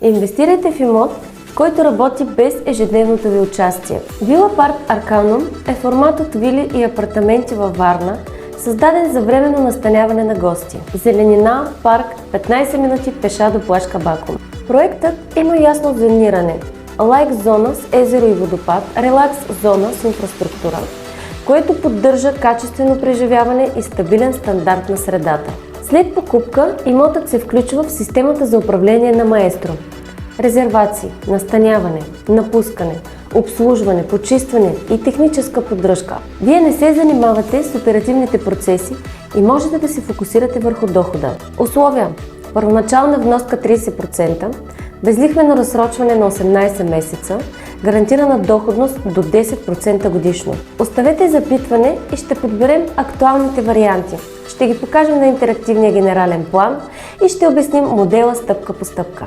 Инвестирайте в имот, който работи без ежедневното ви участие. Вила Парк Арканум е формат от вили и апартаменти във Варна, създаден за временно настаняване на гости. Зеленина, парк, 15 минути пеша до плаж Кабакум. Проектът има ясно зониране. Лайк зона с езеро и водопад, релакс зона с инфраструктура, което поддържа качествено преживяване и стабилен стандарт на средата. След покупка, имотът се включва в системата за управление на Маестро. Резервации, настаняване, напускане, обслужване, почистване и техническа поддръжка. Вие не се занимавате с оперативните процеси и можете да се фокусирате върху дохода. Условия: първоначална вноска 30%, безлихвено разсрочване на 18 месеца, гарантирана доходност до 10% годишно. Оставете запитване и ще подберем актуалните варианти. Ще ги покажем на интерактивния генерален план и ще обясним модела стъпка по стъпка.